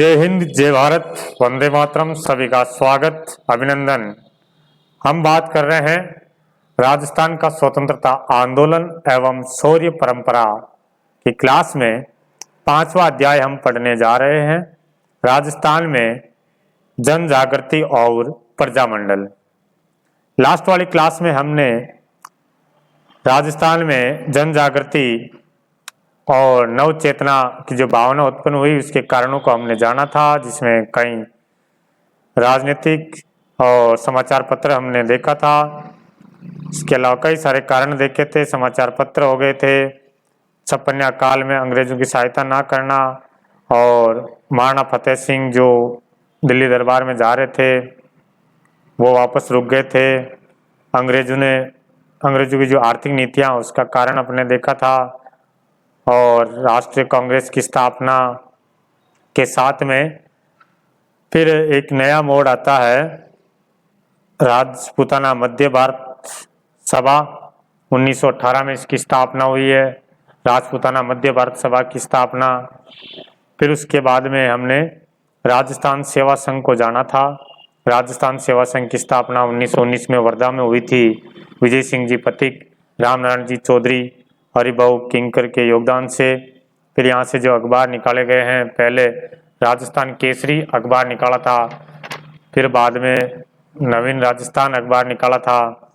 जय हिंद, जय भारत, वंदे मातरम। सभी का स्वागत, अभिनंदन। हम बात कर रहे हैं राजस्थान का स्वतंत्रता आंदोलन एवं शौर्य परंपरा की क्लास में 5वां अध्याय हम पढ़ने जा रहे हैं। राजस्थान में जन जागृति और प्रजामंडल। लास्ट वाली क्लास में हमने राजस्थान में जन जागृति और नव चेतना की जो भावना उत्पन्न हुई उसके कारणों को हमने जाना था, जिसमें कई राजनीतिक और समाचार पत्र हमने देखा था। इसके अलावा कई सारे कारण देखे थे। समाचार पत्र हो गए थे, छप्पनिया काल में अंग्रेजों की सहायता ना करना, और महाराणा फतेह सिंह जो दिल्ली दरबार में जा रहे थे वो वापस रुक गए थे। अंग्रेजों की जो आर्थिक नीतियाँ उसका कारण अपने देखा था, और राष्ट्रीय कांग्रेस की स्थापना के साथ में फिर एक नया मोड़ आता है। राजपूताना मध्य भारत सभा 1918 में इसकी स्थापना हुई है, राजपूताना मध्य भारत सभा की स्थापना। फिर उसके बाद में हमने राजस्थान सेवा संघ को जाना था। राजस्थान सेवा संघ की स्थापना 1919 में वर्धा में हुई थी। विजय सिंह जी पथिक, रामनारायण जी चौधरी, हरिभाऊ किंकर के योगदान से। फिर यहाँ से जो अखबार निकाले गए हैं, पहले राजस्थान केसरी अखबार निकाला था, फिर बाद में नवीन राजस्थान अखबार निकाला था,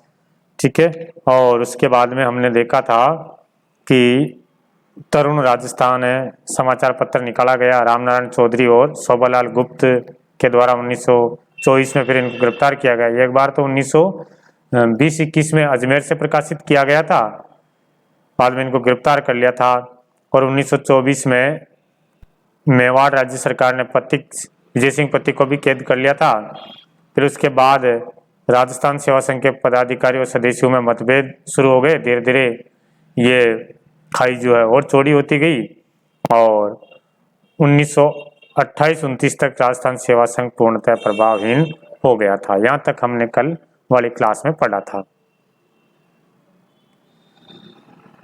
ठीक है। और उसके बाद में हमने देखा था कि तरुण राजस्थान है समाचार पत्र निकाला गया, रामनारायण चौधरी और शोभालाल गुप्त के द्वारा 1924 में फिर इनको गिरफ्तार किया गया। एक बार तो 1920-21 में अजमेर से प्रकाशित किया गया था, बाद में इनको गिरफ्तार कर लिया था। और 1924 में मेवाड़ राज्य सरकार ने विजय सिंह पथिक को भी कैद कर लिया था। फिर उसके बाद राजस्थान सेवा संघ के पदाधिकारी और सदस्यों में मतभेद शुरू हो गए। धीरे धीरे ये खाई जो है और चौड़ी होती गई, और 1928-29 तक राजस्थान सेवा संघ पूर्णतः प्रभावहीन हो गया था। यहाँ तक हमने कल वाली क्लास में पढ़ा था।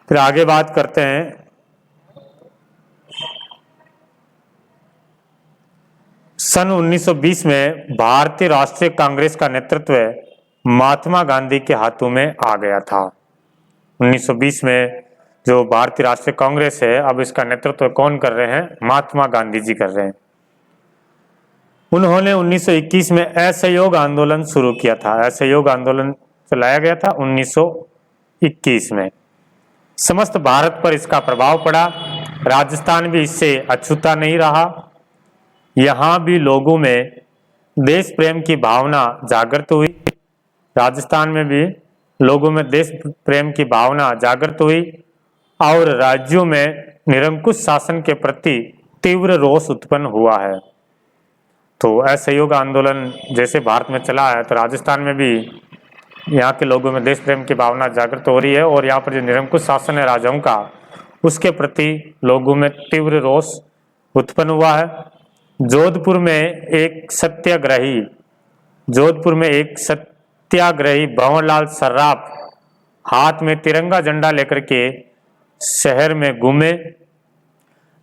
फिर आगे बात करते हैं सन 1920 में भारतीय राष्ट्रीय कांग्रेस का नेतृत्व महात्मा गांधी के हाथों में आ गया था। 1920 में जो भारतीय राष्ट्रीय कांग्रेस है, अब इसका नेतृत्व कौन कर रहे हैं? महात्मा गांधी जी कर रहे हैं। उन्होंने 1921 में असहयोग आंदोलन शुरू किया था। असहयोग आंदोलन चलाया गया था 1921 में। समस्त भारत पर इसका प्रभाव पड़ा। राजस्थान भी इससे अछूता नहीं रहा। यहाँ भी लोगों में देश प्रेम की भावना जागृत हुई। राजस्थान में भी लोगों में देश प्रेम की भावना जागृत हुई, और राज्यों में निरंकुश शासन के प्रति तीव्र रोष उत्पन्न हुआ है। तो असहयोग आंदोलन जैसे भारत में चला है, तो राजस्थान में भी यहाँ के लोगों में देश प्रेम की भावना जागृत हो रही है, और यहाँ पर जो निरंकुश शासन है राजाओं का, उसके प्रति लोगों में तीव्र रोष उत्पन्न हुआ है। जोधपुर में एक सत्याग्रही भंवरलाल सर्राफ हाथ में तिरंगा झंडा लेकर के शहर में घूमे।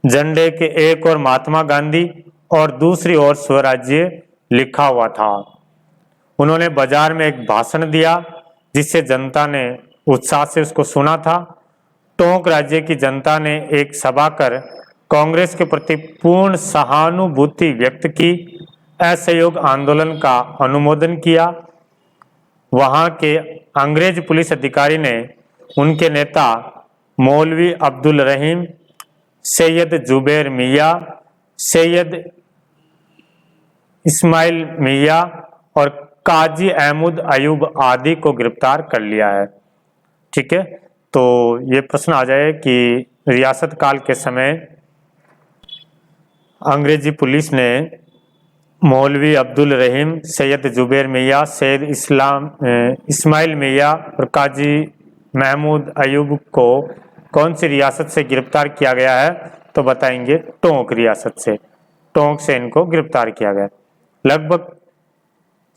झंडे के एक ओर महात्मा गांधी और दूसरी ओर स्वराज्य लिखा हुआ था। उन्होंने बाजार में एक भाषण दिया, जिससे जनता ने उत्साह से उसको सुना था। टोंक राज्य की जनता ने एक सभा कर कांग्रेस के प्रति पूर्ण सहानुभूति व्यक्त की, असहयोग आंदोलन का अनुमोदन किया। वहां के अंग्रेज पुलिस अधिकारी ने उनके नेता मौलवी अब्दुल रहीम, सैयद जुबैर मियाँ, सैयद इस्माइल मियाँ और काजी अहमद अयूब आदि को गिरफ्तार कर लिया है, ठीक है। तो ये प्रश्न आ जाए कि रियासत काल के समय अंग्रेजी पुलिस ने मौलवी अब्दुल रहीम, सैयद जुबैर मियाँ, सैयद इस्माइल मियाँ और काजी महमूद अयूब को कौन सी रियासत से गिरफ्तार किया गया है? तो बताएंगे टोंक रियासत से। टोंक से इनको गिरफ्तार किया गया। लगभग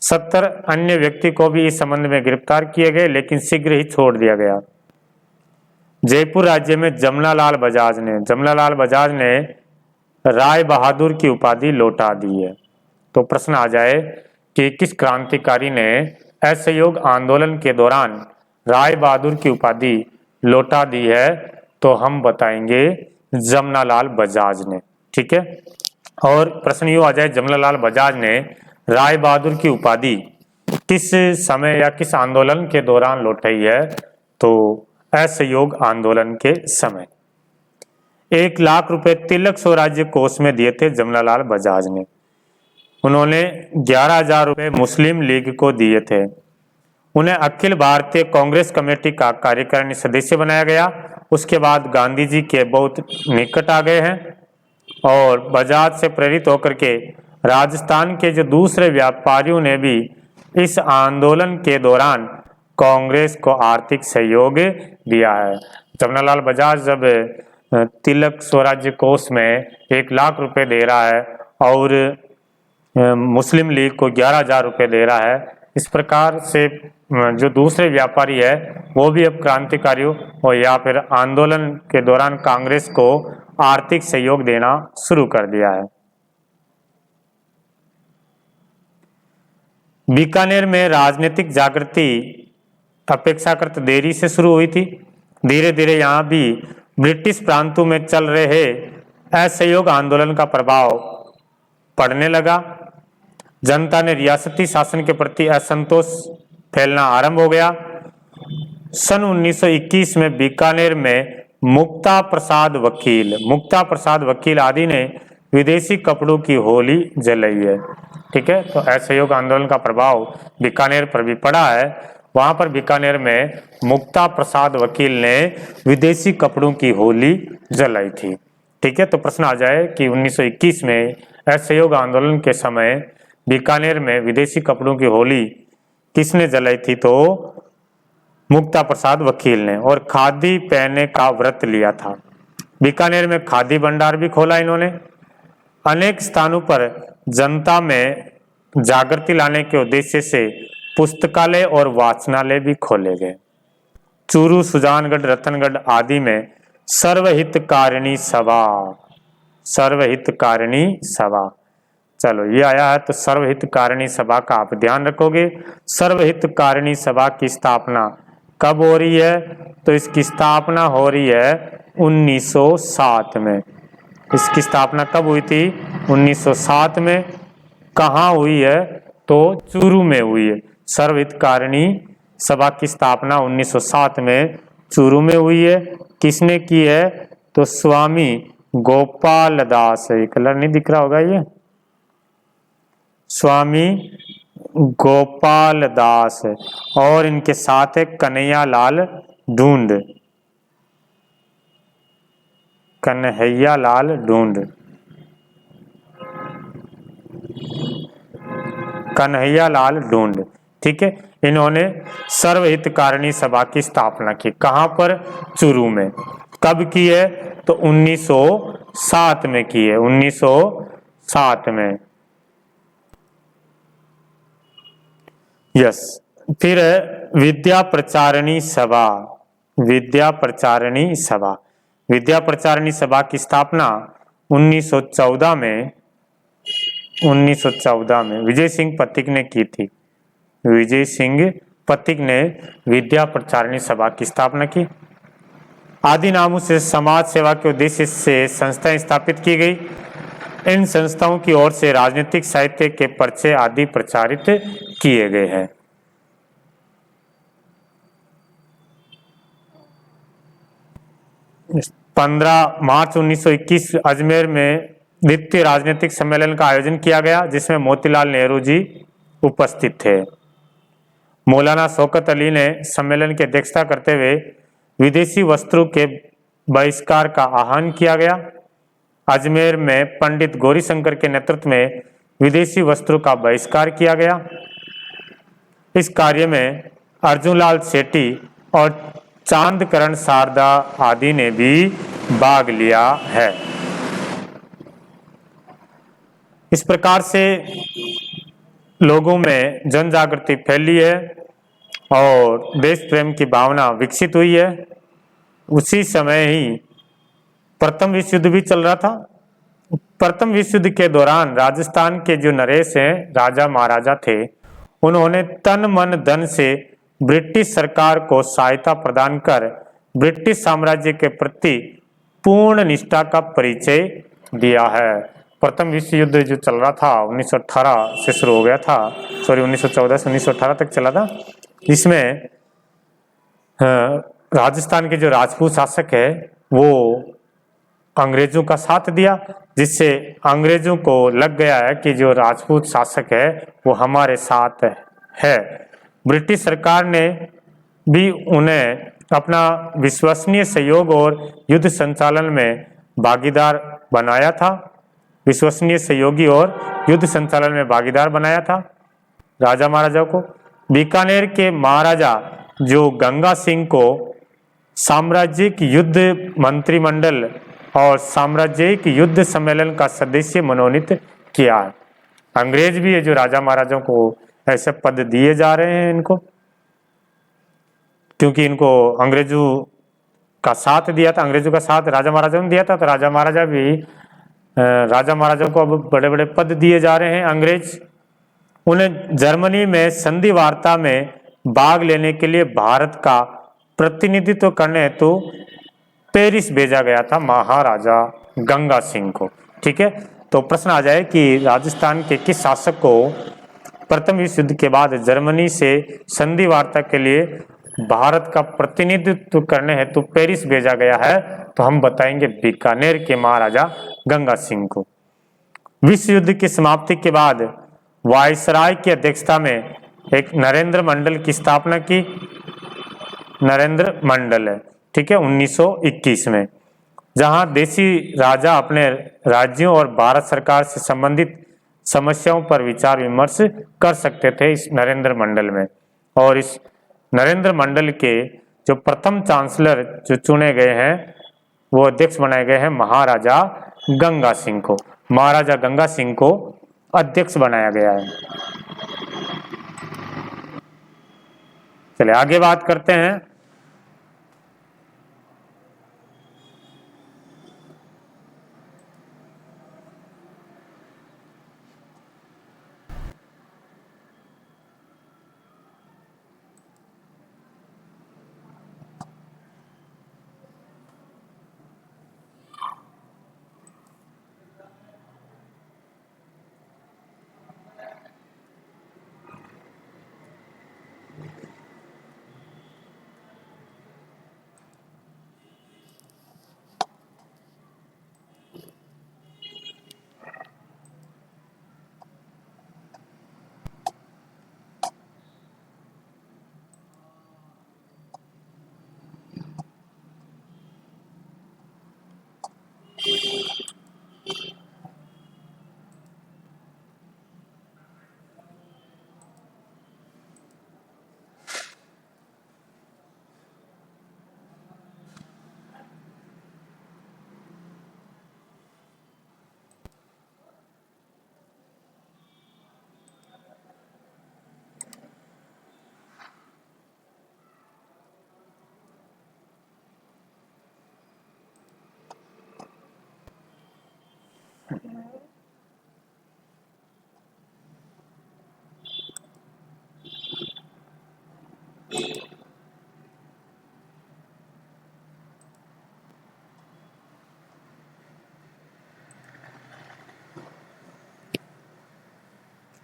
70 अन्य व्यक्ति को भी इस संबंध में गिरफ्तार किए गए, लेकिन शीघ्र ही छोड़ दिया गया। जयपुर राज्य में जमनालाल बजाज ने राय बहादुर की उपाधि लौटा दी है। तो प्रश्न आ जाए कि किस क्रांतिकारी ने असहयोग आंदोलन के दौरान राय बहादुर की उपाधि लौटा दी है, तो हम बताएंगे जमनालाल बजाज ने। ठीक है, और प्रश्न यूँ आ जाए जमनालाल बजाज ने राय बहादुर की उपाधि किस समय या किस आंदोलन के दौरान लौटाई है, तो असहयोग आंदोलन के समय। 1,00,000 रुपए तिलक स्वराज्य कोष में दिए थे जमनालाल बजाज ने। उन्होंने 11,000 रुपए मुस्लिम लीग को दिए थे। उन्हें अखिल भारतीय कांग्रेस कमेटी का कार्यकारिणी सदस्य बनाया गया। उसके बाद गांधी जी के बहुत निकट आ गए हैं और बजाज से प्रेरित होकर के राजस्थान के जो दूसरे व्यापारियों ने भी इस आंदोलन के दौरान कांग्रेस को आर्थिक सहयोग दिया है। जमनालाल बजाज जब तिलक स्वराज्य कोष में 1,00,000 रुपए दे रहा है और मुस्लिम लीग को 11,000 रुपए दे रहा है, इस प्रकार से जो दूसरे व्यापारी है वो भी अब क्रांतिकारियों और या फिर आंदोलन के दौरान कांग्रेस को आर्थिक सहयोग देना शुरू कर दिया है। बीकानेर में राजनीतिक जागृति अपेक्षाकृत देरी से शुरू हुई थी। धीरे धीरे यहाँ भी ब्रिटिश प्रांतों में चल रहे असहयोग आंदोलन का प्रभाव पड़ने लगा। जनता ने रियासती शासन के प्रति असंतोष फैलना आरंभ हो गया। सन 1921 में बीकानेर में मुक्ता प्रसाद वकील आदि ने विदेशी कपड़ों की होली जलाई है। ठीक है, तो असहयोग आंदोलन का प्रभाव बीकानेर पर भी पड़ा है। वहां पर बीकानेर में मुक्ता प्रसाद वकील ने विदेशी कपड़ों की होली जलाई थी। ठीक है, तो प्रश्न आ जाए कि 1921 में असहयोग आंदोलन के समय बीकानेर में विदेशी कपड़ों की होली किसने जलाई थी, तो मुक्ता प्रसाद वकील ने, और खादी पहनने का व्रत लिया था। बीकानेर में खादी भंडार भी खोला इन्होंने। अनेक स्थानों पर जनता में जागृति लाने के उद्देश्य से पुस्तकालय और वाचनालय भी खोले गए। चूरू, सुजानगढ़, रतनगढ़ आदि में सर्वहितकारिणी सभा, चलो ये आया है, तो सर्वहितकारिणी सभा का आप ध्यान रखोगे। सर्वहितकारिणी सभा की स्थापना कब हो रही है, तो इसकी स्थापना हो रही है 1907 में। इसकी स्थापना कब हुई थी, 1907 में। कहाँ हुई है, तो चूरू में हुई है। सर्वहितकारिणी सभा की स्थापना 1907 में चूरू में हुई है। किसने की है, तो स्वामी गोपाल दास, ये कलर नहीं दिख रहा होगा, ये स्वामी गोपाल दास है, और इनके साथ है कन्हैया लाल ढूंढ। ठीक है, इन्होंने सर्वहितकारिणी सभा की स्थापना की। कहां पर, चूरू में। कब की है, तो 1907 में की है, 1907 में। यस, फिर विद्या प्रचारिणी सभा की स्थापना 1914 में विजय सिंह पथिक ने की थी। विजय सिंह पथिक ने विद्या प्रचारिणी सभा की स्थापना की। आदि नामों से समाज सेवा के उद्देश्य से संस्थाएं स्थापित की गई। इन संस्थाओं की ओर से राजनीतिक साहित्य के पर्चे आदि प्रचारित किए गए हैं। इस 15 मार्च 1921 अजमेर में द्वितीय राजनीतिक सम्मेलन का आयोजन किया गया, जिसमें मोतीलाल नेहरू जी उपस्थित थे। मौलाना शौकत अली ने सम्मेलन की अध्यक्षता करते हुए विदेशी वस्त्रों के बहिष्कार का आह्वान किया गया। अजमेर में पंडित गौरीशंकर के नेतृत्व में विदेशी वस्त्रों का बहिष्कार किया गया। इस कार्य में अर्जुनलाल सेठी और चांदकरण शारदा आदि ने भी भाग लिया है। इस प्रकार से लोगों में जन जागृति फैली है और देश प्रेम की भावना विकसित हुई है। उसी समय ही प्रथम विश्व युद्ध भी चल रहा था। प्रथम विश्व युद्ध के दौरान राजस्थान के जो नरेश हैं, राजा महाराजा थे, उन्होंने तन मन धन से ब्रिटिश सरकार को सहायता प्रदान कर ब्रिटिश साम्राज्य के प्रति पूर्ण निष्ठा का परिचय दिया है। प्रथम विश्व युद्ध जो चल रहा था 1918 से शुरू हो गया था, 1914 से 1918 तक चला था। इसमें राजस्थान के जो राजपूत शासक है वो अंग्रेजों का साथ दिया, जिससे अंग्रेजों को लग गया है कि जो राजपूत शासक है वो हमारे साथ है। ब्रिटिश सरकार ने भी उन्हें अपना विश्वसनीय सहयोग और युद्ध संचालन में भागीदार बनाया था, विश्वसनीय सहयोगी और युद्ध संचालन में भागीदार बनाया था राजा महाराजाओं को। बीकानेर के महाराजा जो गंगा सिंह को साम्राज्यिक युद्ध मंत्रिमंडल और साम्राज्यिक युद्ध सम्मेलन का सदस्य मनोनीत किया। अंग्रेज भी है जो राजा महाराजाओं को ऐसे पद दिए जा रहे हैं इनको, क्योंकि इनको अंग्रेजों का साथ दिया था, अंग्रेजों का साथ राजा महाराजाओं ने दिया था, तो राजा महाराजा भी राजा महाराजाओं को अब बड़े बड़े पद दिए जा रहे हैं। अंग्रेज उन्हें जर्मनी में संधि वार्ता में भाग लेने के लिए भारत का प्रतिनिधित्व करने हेतु पेरिस भेजा गया था महाराजा गंगा सिंह को। ठीक है, तो प्रश्न आ जाए कि राजस्थान के किस शासक को प्रथम विश्व युद्ध के बाद जर्मनी से संधि वार्ता के लिए भारत का प्रतिनिधित्व करने हेतु पेरिस भेजा गया है, तो हम बताएंगे बीकानेर के महाराजा गंगा सिंह को। विश्व युद्ध की समाप्ति के बाद वायसराय की अध्यक्षता में एक नरेंद्र मंडल की स्थापना की, नरेंद्र मंडल है, ठीक है, 1921 में, जहां देशी राजा अपने राज्यों और भारत सरकार से संबंधित समस्याओं पर विचार विमर्श कर सकते थे इस नरेंद्र मंडल में। और इस नरेंद्र मंडल के जो प्रथम चांसलर जो चुने गए हैं वो अध्यक्ष बनाए गए हैं महाराजा गंगा सिंह को। महाराजा गंगा सिंह को अध्यक्ष बनाया गया है। चलिए आगे बात करते हैं।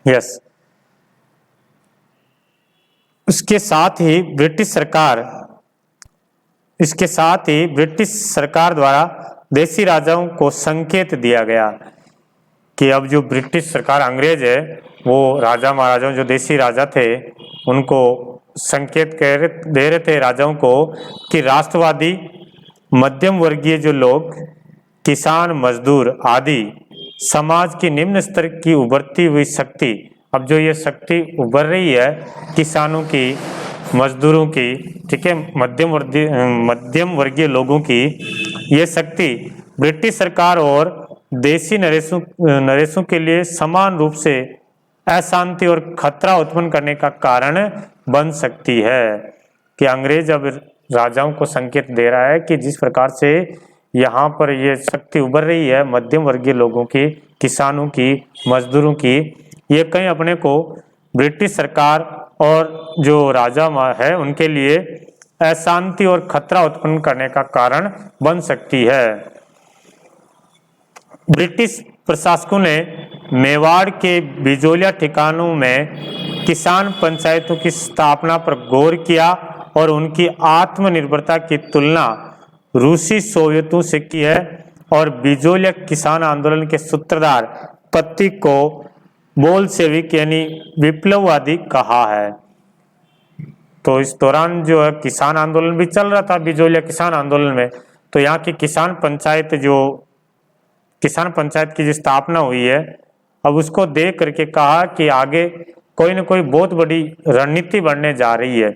यस, इसके साथ ही ब्रिटिश सरकार द्वारा देशी राजाओं को संकेत दिया गया कि अब जो ब्रिटिश सरकार अंग्रेज है वो राजा महाराजाओं जो देशी राजा थे उनको संकेत दे रहे थे राजाओं को कि राष्ट्रवादी मध्यम वर्गीय जो लोग किसान मजदूर आदि समाज की निम्न स्तर की उभरती हुई शक्ति, अब जो ये शक्ति उभर रही है किसानों की, मजदूरों की, ठीक है, मध्यम वर्गीय लोगों की, ये शक्ति ब्रिटिश सरकार और देशी नरेशों के लिए समान रूप से अशांति और खतरा उत्पन्न करने का कारण बन सकती है। कि अंग्रेज अब राजाओं को संकेत दे रहा है कि जिस प्रकार से यहाँ पर ये शक्ति उभर रही है मध्यम वर्गीय लोगों की, किसानों की, मजदूरों की। ये कहीं अपने को ब्रिटिश सरकार और जो राजा है उनके लिए अशांति और खतरा उत्पन्न करने का कारण बन सकती है। ब्रिटिश प्रशासकों ने मेवाड़ के बिजोलिया ठिकानों में किसान पंचायतों की स्थापना पर गौर किया और उनकी आत्मनिर्भरता की तुलना रूसी सोवियतों से की है और बिजोलिया किसान आंदोलन के सूत्रधार पत्ती को बोल्शेविक यानी विप्लववादी कहा है। तो इस दौरान जो है किसान आंदोलन भी चल रहा था बिजोलिया किसान आंदोलन में, तो यहाँ की किसान पंचायत की जो स्थापना हुई है, अब उसको देख करके कहा कि आगे कोई न कोई बहुत बड़ी रणनीति बनने जा रही है।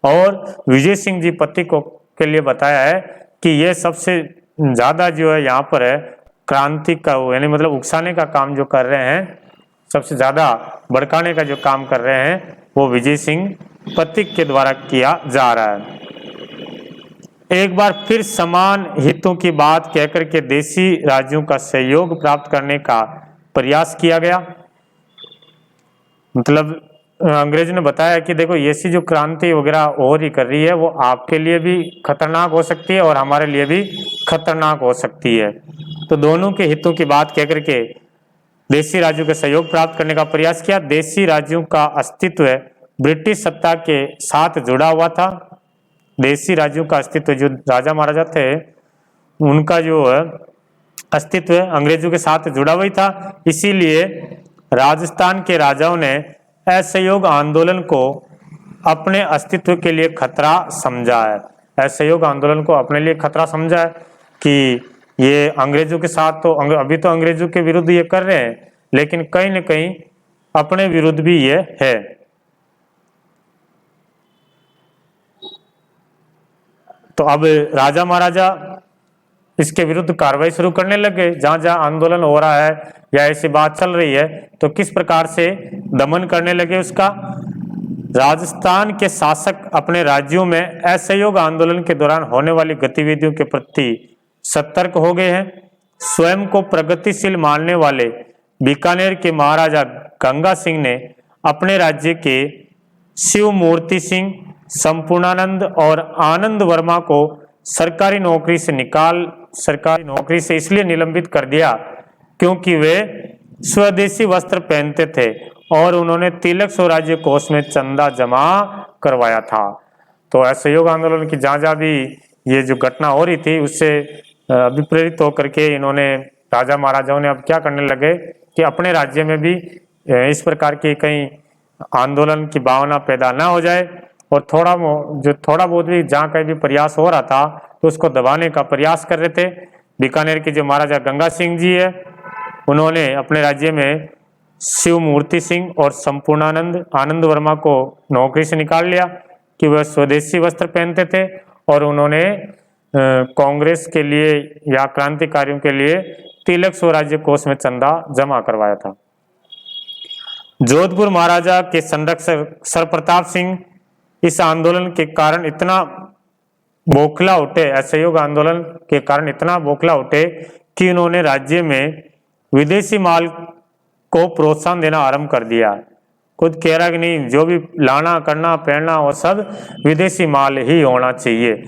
और विजय सिंह जी पत्ती को के लिए बताया है कि ये सबसे ज्यादा जो है यहाँ पर है क्रांति का यानी मतलब उकसाने का काम जो कर रहे हैं, सबसे ज्यादा भड़काने का जो काम कर रहे हैं वो विजय सिंह पत्ती के द्वारा किया जा रहा है। एक बार फिर समान हितों की बात कहकर के देशी राज्यों का सहयोग प्राप्त करने का प्रयास किया गया। मतलब अंग्रेज ने बताया कि देखो ऐसी जो क्रांति वगैरह हो रही कर रही है वो आपके लिए भी खतरनाक हो सकती है और हमारे लिए भी खतरनाक हो सकती है। तो दोनों के हितों की बात कहकर के देशी राज्यों का सहयोग प्राप्त करने का प्रयास किया। देशी राज्यों का अस्तित्व ब्रिटिश सत्ता के साथ जुड़ा हुआ था। देशी राज्यों का अस्तित्व जो राजा महाराजा थे उनका जो अस्तित्व अंग्रेजों के साथ जुड़ा हुआ था। इसीलिए राजस्थान के राजाओं ने असहयोग आंदोलन को अपने अस्तित्व के लिए खतरा समझा है। असहयोग आंदोलन को अपने लिए खतरा समझा है कि ये अंग्रेजों के साथ तो अभी तो अंग्रेजों के विरुद्ध ये कर रहे हैं, लेकिन कहीं न कहीं अपने विरुद्ध भी ये है। तो अब राजा महाराजा इसके विरुद्ध कार्रवाई शुरू करने लगे। जहां जहां आंदोलन हो रहा है या ऐसी बात चल रही है तो किस प्रकार से दमन करने लगे उसका। राजस्थान के शासक अपने राज्यों में असहयोग आंदोलन के दौरान होने वाली गतिविधियों के प्रति सतर्क हो गए हैं। स्वयं को प्रगतिशील मानने वाले बीकानेर के महाराजा गंगा सिंह ने अपने राज्य के शिव मूर्ति सिंह, संपूर्णानंद और आनंद वर्मा को सरकारी नौकरी से इसलिए निलंबित कर दिया क्योंकि वे स्वदेशी वस्त्र पहनते थे और उन्होंने तिलक स्वराज्य कोष में चंदा जमा करवाया था। तो असहयोग आंदोलन की जहां जहां भी ये जो घटना हो रही थी उससे अभिप्रेरित होकर के इन्होंने राजा महाराजाओं ने अब क्या करने लगे कि अपने राज्य में भी इस प्रकार की कहीं आंदोलन की भावना पैदा ना हो जाए और थोड़ा बहुत भी जहाँ कहीं भी प्रयास हो रहा था तो उसको दबाने का प्रयास कर रहे थे। बीकानेर के जो महाराजा गंगा सिंह जी है उन्होंने अपने राज्य में शिव मूर्ति सिंह और संपूर्णानंद आनंद वर्मा को नौकरी से निकाल लिया कि वह स्वदेशी वस्त्र पहनते थे और उन्होंने कांग्रेस के लिए या क्रांतिकारियों के लिए तिलक स्वराज्य कोष में चंदा जमा करवाया था। जोधपुर महाराजा के संरक्षक सरप्रताप सिंह इस आंदोलन के कारण इतना बौखला उठे, असहयोग आंदोलन के कारण इतना बौखला उठे कि उन्होंने राज्य में विदेशी माल को प्रोत्साहन देना आरंभ कर दिया। खुद कह रहा कि नहीं, जो भी लाना करना पहनना वो सब विदेशी माल ही होना चाहिए।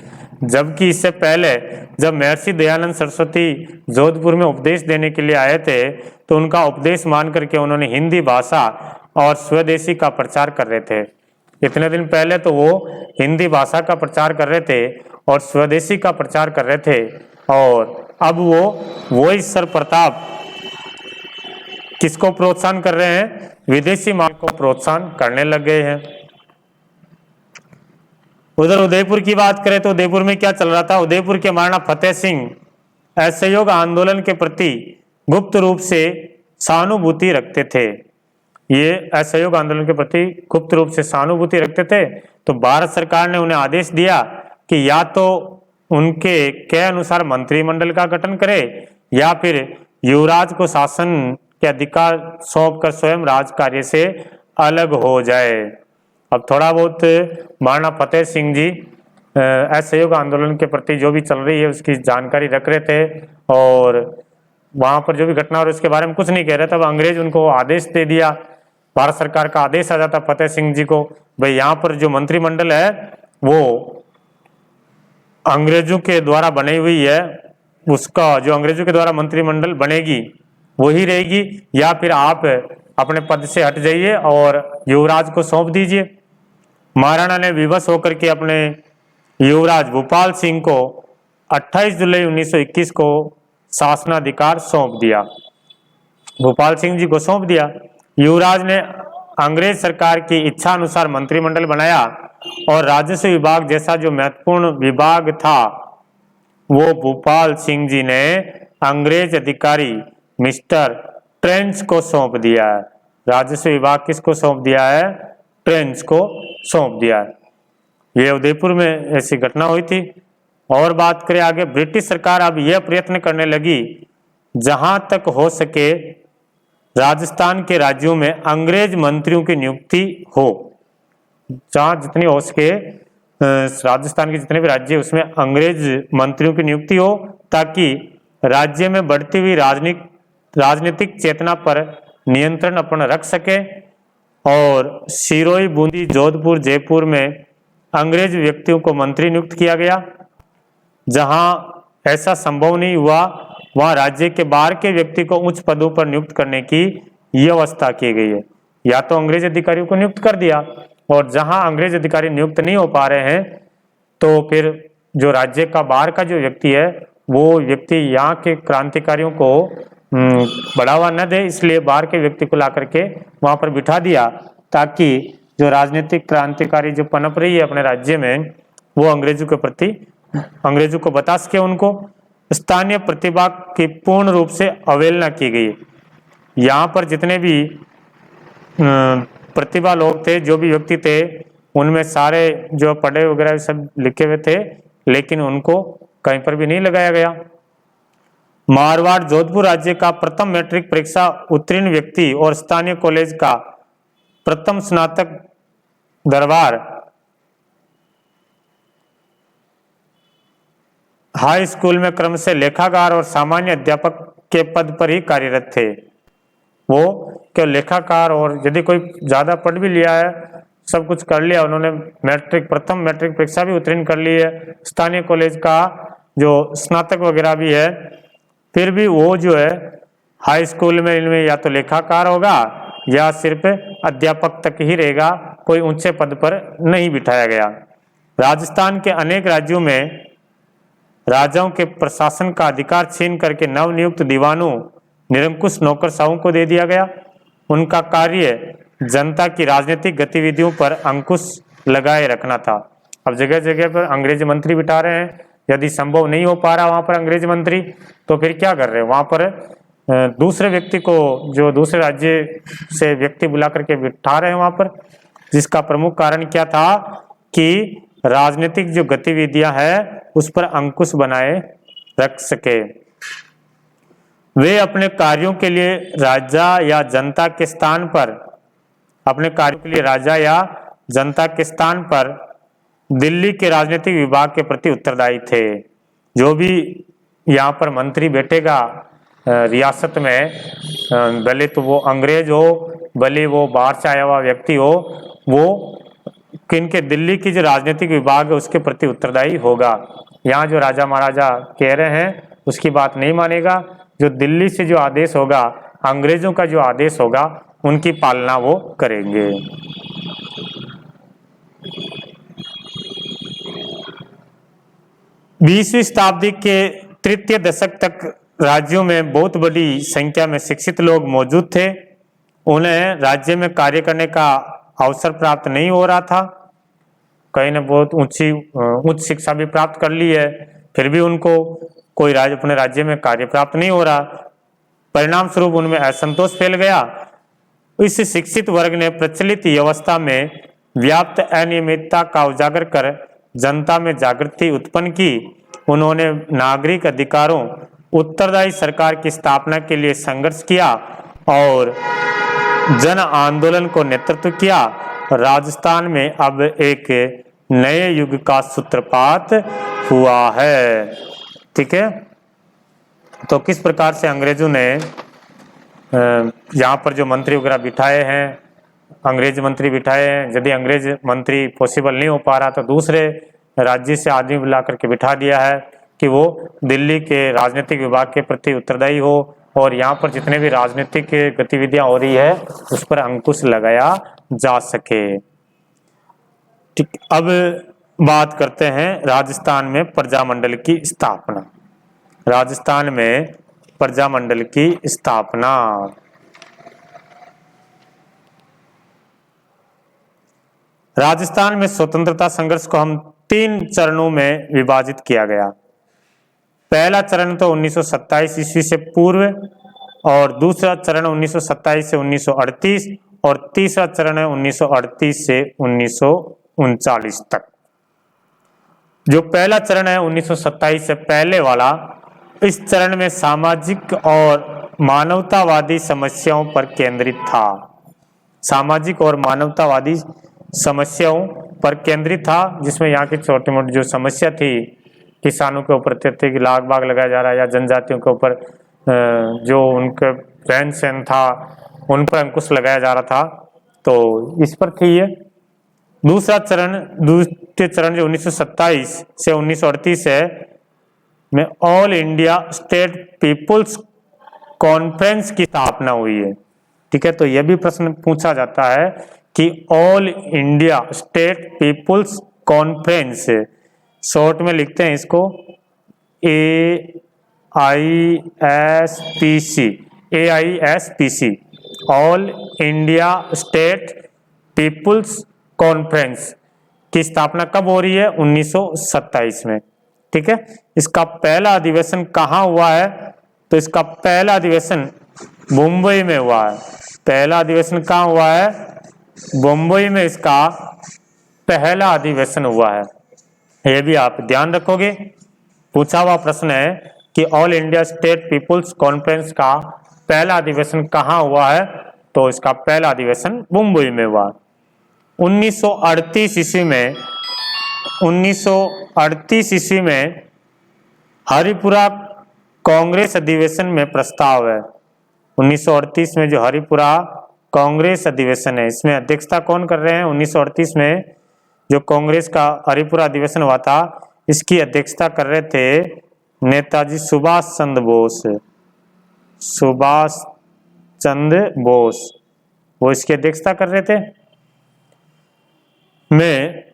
जबकि इससे पहले जब महर्षि दयानंद सरस्वती जोधपुर में उपदेश देने के लिए आए थे तो उनका उपदेश मान करके उन्होंने हिंदी भाषा और स्वदेशी का प्रचार कर रहे थे। इतने दिन पहले तो वो हिंदी भाषा का प्रचार कर रहे थे और स्वदेशी का प्रचार कर रहे थे और अब वो ही सरप्रताप किसको प्रोत्साहन कर रहे हैं? विदेशी माल को प्रोत्साहन करने लग गए हैं। उधर उदयपुर की बात करें तो उदयपुर में क्या चल रहा था? उदयपुर के महाराणा फतेह सिंह असहयोग आंदोलन के प्रति गुप्त रूप से सहानुभूति रखते थे। ये असहयोग आंदोलन के प्रति गुप्त रूप से सहानुभूति रखते थे तो भारत सरकार ने उन्हें आदेश दिया कि या तो उनके के अनुसार मंत्रिमंडल का गठन करे या फिर युवराज को शासन के अधिकार सौंपकर स्वयं राज कार्य से अलग हो जाए। अब थोड़ा बहुत महाराणा फतेह सिंह जी असहयोग आंदोलन के प्रति जो भी चल रही है उसकी जानकारी रख रहे थे, और वहाँ पर जो भी घटना हो रही उसके बारे में कुछ नहीं कह रहे। तब अंग्रेज उनको आदेश दे दिया, भारत सरकार का आदेश आ जाता फतेह सिंह जी को, भाई यहाँ पर जो मंत्रिमंडल है वो अंग्रेजों के द्वारा बनी हुई है, उसका जो अंग्रेजों के द्वारा मंत्रिमंडल बनेगी वही रहेगी, या फिर आप अपने पद से हट जाइए और युवराज को सौंप दीजिए। महाराणा ने विवश होकर के अपने युवराज भूपाल सिंह को 28 जुलाई 1921 को शासनाधिकार सौंप दिया, भूपाल सिंह जी को सौंप दिया। युवराज ने अंग्रेज सरकार की इच्छा अनुसार मंत्रिमंडल बनाया और राजस्व विभाग जैसा जो महत्वपूर्ण विभाग था वो भूपाल सिंह जी ने अंग्रेज अधिकारी मिस्टर ट्रेंच को सौंप दिया है। राजस्व विभाग किसको सौंप दिया है? ट्रेंच को सौंप दिया है। ये उदयपुर में ऐसी घटना हुई थी। और बात करें आगे, ब्रिटिश सरकार अब यह प्रयत्न करने लगी जहां तक हो सके राजस्थान के राज्यों में अंग्रेज मंत्रियों की नियुक्ति हो, जहां जितनी हो सके राजस्थान के जितने भी राज्य उसमें अंग्रेज मंत्रियों की नियुक्ति हो, ताकि राज्य में बढ़ती हुई राजनीतिक चेतना पर नियंत्रण अपन रख सके। और सिरोही, बूंदी, जोधपुर, जयपुर में अंग्रेज व्यक्तियों को मंत्री नियुक्त किया गया। जहां ऐसा संभव नहीं हुआ वहां राज्य के बाहर के व्यक्ति को उच्च पदों पर नियुक्त करने की व्यवस्था की गई है। या तो अंग्रेज अधिकारियों को नियुक्त कर दिया, और जहां अंग्रेज अधिकारी नियुक्त नहीं हो पा रहे हैं तो फिर जो राज्य का बाहर का जो व्यक्ति है वो व्यक्ति यहाँ के क्रांतिकारियों को बढ़ावा न दे, इसलिए बाहर के व्यक्ति को ला करके वहां पर बिठा दिया, ताकि जो राजनीतिक क्रांतिकारी जो पनप रही है अपने राज्य में वो अंग्रेजों के प्रति अंग्रेजों को बता सके। उनको स्थानीय प्रतिभा की पूर्ण रूप से अवहेलना की गई। यहाँ पर जितने भी प्रतिभा लोग थे, जो भी व्यक्ति थे, उनमें सारे जो पढ़े वगैरह सब लिखे हुए थे, लेकिन उनको कहीं पर भी नहीं लगाया गया। मारवाड़ जोधपुर राज्य का प्रथम मैट्रिक परीक्षा उत्तीर्ण व्यक्ति और स्थानीय कॉलेज का प्रथम स्नातक दरबार हाई स्कूल में क्रमशः लेखाकार और सामान्य अध्यापक के पद पर ही कार्यरत थे। वो क्या लेखाकार, और यदि कोई ज्यादा पढ़ भी लिया है, सब कुछ कर लिया उन्होंने, प्रथम मैट्रिक परीक्षा भी उत्तीर्ण कर ली है, स्थानीय कॉलेज का जो स्नातक वगैरह भी है, फिर भी वो जो है हाई स्कूल में इनमें या तो लेखाकार होगा या सिर्फ अध्यापक तक ही रहेगा, कोई ऊंचे पद पर नहीं बिठाया गया। राजस्थान के अनेक राज्यों में राजाओं के प्रशासन का अधिकार छीन करके नवनियुक्त दीवानों, निरंकुश नौकरशाहों को दे दिया गया। उनका कार्य जनता की राजनीतिक गतिविधियों पर अंकुश लगाए रखना था। अब जगह जगह पर अंग्रेज मंत्री बिठा रहे हैं, यदि संभव नहीं हो पा रहा वहां पर अंग्रेज मंत्री, तो फिर क्या कर रहे हैं वहां पर दूसरे व्यक्ति को, जो दूसरे राज्य से व्यक्ति बुला करके बिठा रहे हैं वहां पर, जिसका प्रमुख कारण क्या था कि राजनीतिक जो गतिविधियां है उस पर अंकुश बनाए रख सके। वे अपने कार्यों के लिए राजा या जनता के स्थान पर दिल्ली के राजनीतिक विभाग के प्रति उत्तरदायी थे। जो भी यहाँ पर मंत्री बैठेगा रियासत में, भले तो वो अंग्रेज हो, भले वो बाहर से आया हुआ व्यक्ति हो, वो किनके दिल्ली की जो राजनीतिक विभाग है उसके प्रति उत्तरदायी होगा। यहाँ जो राजा महाराजा कह रहे हैं उसकी बात नहीं मानेगा। जो दिल्ली से जो आदेश होगा, अंग्रेजों का जो आदेश होगा, उनकी पालना वो करेंगे। 20वीं शताब्दी के तृतीय दशक तक राज्यों में बहुत बड़ी संख्या में शिक्षित लोग मौजूद थे। उन्हें राज्य में कार्य करने का अवसर प्राप्त नहीं हो रहा था। कई ने बहुत उच्च शिक्षा भी प्राप्त कर ली है, फिर भी उनको कोई अपने राज्य में कार्य प्राप्त नहीं हो रहा। परिणाम स्वरूप उनमें असंतोष फैल गया। इस शिक्षित वर्ग ने प्रचलित व्यवस्था में व्याप्त अनियमितता का उजागर कर जनता में जागृति उत्पन्न की। उन्होंने नागरिक अधिकारों, उत्तरदायी सरकार की स्थापना के लिए संघर्ष किया और जन आंदोलन को नेतृत्व किया। राजस्थान में अब एक नए युग का सूत्रपात हुआ है। ठीक है, तो किस प्रकार से अंग्रेजों ने यहाँ पर जो मंत्री वगैरह बिठाए हैं, अंग्रेज मंत्री बिठाए हैं, यदि अंग्रेज मंत्री पॉसिबल नहीं हो पा रहा तो दूसरे राज्य से आदमी बुला करके बिठा दिया है कि वो दिल्ली के राजनीतिक विभाग के प्रति उत्तरदायी हो और यहाँ पर जितने भी राजनीतिक गतिविधियां हो रही है उस पर अंकुश लगाया जा सके। ठीक, अब बात करते हैं राजस्थान में प्रजामंडल की स्थापना। राजस्थान में प्रजामंडल की स्थापना। राजस्थान में स्वतंत्रता संघर्ष को हम 3 चरणों में विभाजित किया गया। पहला चरण तो 1927 ईस्वी से पूर्व और दूसरा चरण 1927 से 1938 और तीसरा चरण है 1938 से 1939 तक। जो पहला चरण है 1927 से पहले वाला, इस चरण में सामाजिक और मानवतावादी समस्याओं पर केंद्रित था। सामाजिक और मानवतावादी समस्याओं पर केंद्रित था, जिसमें यहाँ की छोटी मोटी जो समस्या थी, किसानों के ऊपर अत्यधिक लाग बाग लगाया जा रहा है या जनजातियों के ऊपर जो उनके रहन सहन था उन पर अंकुश लगाया जा रहा था, तो इस पर थी ये। दूसरा चरण, द्वितीय चरण जो 1927 से 1938 है, में all India state people's conference की स्थापना हुई है। ठीक है, तो यह भी प्रश्न पूछा जाता है कि all India state people's conference, short में लिखते हैं इसको AISPC, all India state people's conference की स्थापना कब हो रही है? 1927 में। ठीक है, इसका पहला अधिवेशन कहाँ हुआ है? तो इसका पहला अधिवेशन मुंबई में हुआ है। पहला अधिवेशन कहाँ हुआ है? मुंबई में इसका पहला अधिवेशन हुआ है। यह भी आप ध्यान रखोगे, पूछा हुआ प्रश्न है कि all India state people's conference का पहला अधिवेशन कहाँ हुआ है? तो इसका पहला अधिवेशन मुंबई में हुआ। 1938 ईस्वी में हरिपुरा कांग्रेस अधिवेशन में प्रस्ताव है। 1938 में जो हरिपुरा कांग्रेस अधिवेशन है, इसमें अध्यक्षता कौन कर रहे हैं? 1938 में जो कांग्रेस का हरिपुरा अधिवेशन हुआ था, इसकी अध्यक्षता कर रहे थे नेताजी सुभाष चंद्र बोस। सुभाष चंद्र बोस वो इसकी अध्यक्षता कर रहे थे। में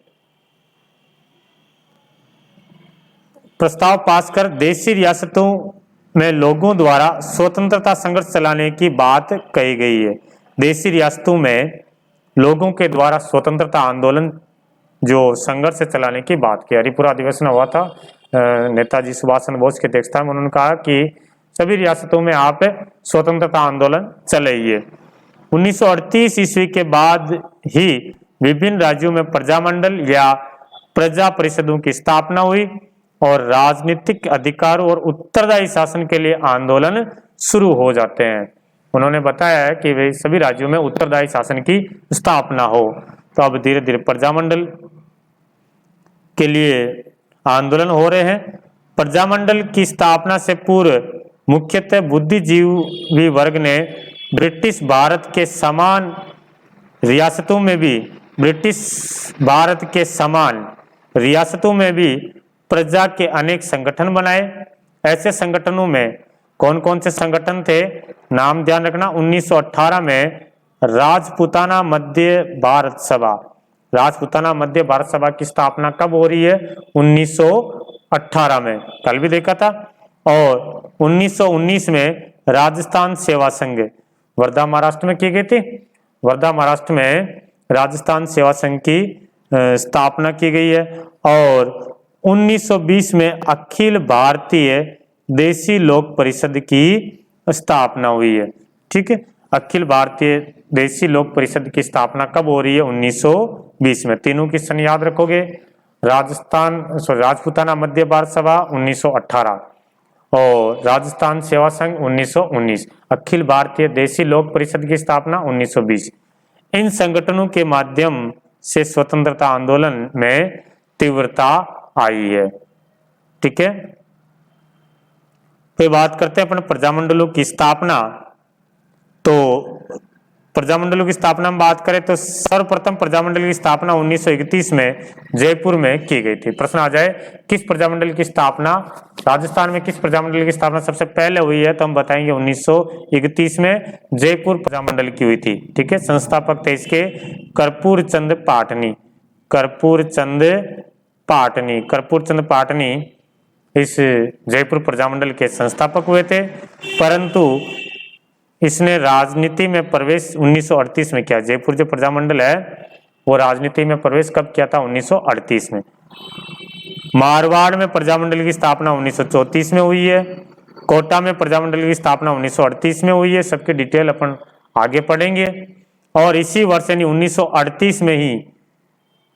प्रस्ताव पास कर देशी रियासतों में लोगों द्वारा स्वतंत्रता संघर्ष चलाने की बात कही गई है। देशी रियासतों में लोगों के द्वारा स्वतंत्रता आंदोलन जो संघर्ष चलाने की बात की। हरिपुरा अधिवेशन हुआ था नेताजी सुभाष चंद्र बोस की अध्यक्षता में। उन्होंने कहा कि सभी रियासतों में आप स्वतंत्रता आंदोलन चलाइए। 1938 ईस्वी के बाद ही विभिन्न राज्यों में प्रजामंडल या प्रजा परिषदों की स्थापना हुई और राजनीतिक अधिकारों और उत्तरदायी शासन के लिए आंदोलन शुरू हो जाते हैं। उन्होंने बताया है कि वे सभी राज्यों में उत्तरदायी शासन की स्थापना हो, तो अब धीरे धीरे प्रजामंडल के लिए आंदोलन हो रहे हैं। प्रजामंडल की स्थापना से पूर्व मुख्यतः बुद्धिजीवी वर्ग ने ब्रिटिश भारत के समान रियासतों में भी प्रजा के अनेक संगठन बनाए। ऐसे संगठनों में कौन कौन से संगठन थे? नाम ध्यान रखना। 1918 में राजपूताना मध्य भारत सभा। राजपूताना मध्य भारत सभा की स्थापना कब हो रही है? 1918 में, कल भी देखा था। और 1919 में राजस्थान सेवा संघ वर्धा महाराष्ट्र में की गई थी। वर्धा महाराष्ट्र में राजस्थान सेवा संघ की स्थापना की गई है। और 1920 में अखिल भारतीय देशी लोक परिषद की स्थापना हुई है। ठीक है, अखिल भारतीय देशी लोक परिषद की स्थापना कब हो रही है? 1920 में। तीनों की सन याद रखोगे। राजपूताना मध्य भारत सभा 1918 और राजस्थान सेवा संघ 1919, अखिल भारतीय देशी लोक परिषद की स्थापना 1920। इन संगठनों के माध्यम से स्वतंत्रता आंदोलन में तीव्रता आई है। ठीक है, फिर बात करते हैं अपन प्रजामंडलों की स्थापना। तो प्रजामंडलों की स्थापना में बात करें तो सर्वप्रथम प्रजामंडल की स्थापना 1931 में जयपुर में की गई थी। प्रश्न आ जाए किस प्रजामंडल की स्थापना, राजस्थान में किस प्रजामंडल की स्थापना सबसे पहले हुई है, तो हम बताएंगे 1931 में जयपुर प्रजामंडल की हुई थी। ठीक है, संस्थापक थे इसके कर्पूर चंद पाटनी। कर्पूर चंद पाटनी इस जयपुर प्रजामंडल के संस्थापक हुए थे, परंतु इसने राजनीति में प्रवेश 1938 में किया। जयपुर जो प्रजामंडल है वो राजनीति में प्रवेश कब किया था, 1938 में। मारवाड़ में प्रजामंडल की स्थापना 1934 में हुई है। कोटा में प्रजामंडल की स्थापना 1938 में हुई है। सबकी डिटेल अपन आगे पढ़ेंगे। और इसी वर्ष यानी 1938 में ही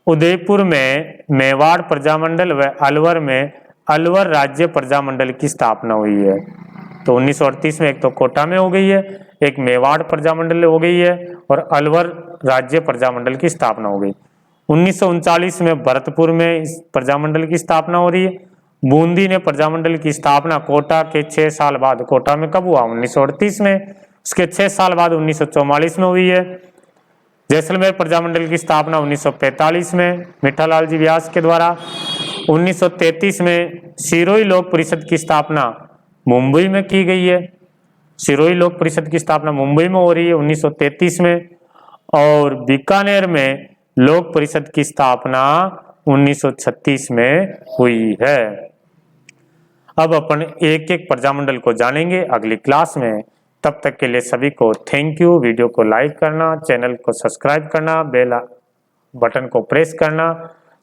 उदयपुर में मेवाड़ प्रजामंडल व अलवर में अलवर राज्य प्रजामंडल की स्थापना हुई है। तो 1938 में एक तो कोटा में हो गई है, एक मेवाड़ प्रजामंडल हो गई है और अलवर राज्य प्रजामंडल की स्थापना हो गई। 1939 में भरतपुर में इस प्रजामंडल की स्थापना हो रही है। बूंदी ने प्रजामंडल की स्थापना कोटा के 6 साल बाद, कोटा में कब हुआ, 1938 में। उसके 6 साल बाद 1944 में हुई है। जैसलमेर प्रजामंडल की स्थापना 1945 में मिठालाल जी व्यास के द्वारा। 1933 में सिरोही लोक परिषद की स्थापना मुंबई में की गई है। सिरोही लोक परिषद की स्थापना मुंबई में हो रही है 1933 में। और बीकानेर में लोक परिषद की स्थापना 1936 में हुई है। अब अपन एक एक प्रजामंडल को जानेंगे अगली क्लास में। तब तक के लिए सभी को थैंक यू। वीडियो को लाइक करना, चैनल को सब्सक्राइब करना, बेल बटन को प्रेस करना,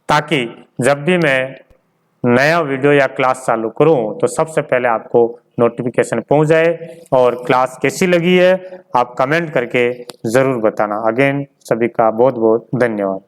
ताकि जब भी मैं नया वीडियो या क्लास चालू करूं तो सबसे पहले आपको नोटिफिकेशन पहुंच जाए। और क्लास कैसी लगी है आप कमेंट करके जरूर बताना। अगेन सभी का बहुत बहुत धन्यवाद।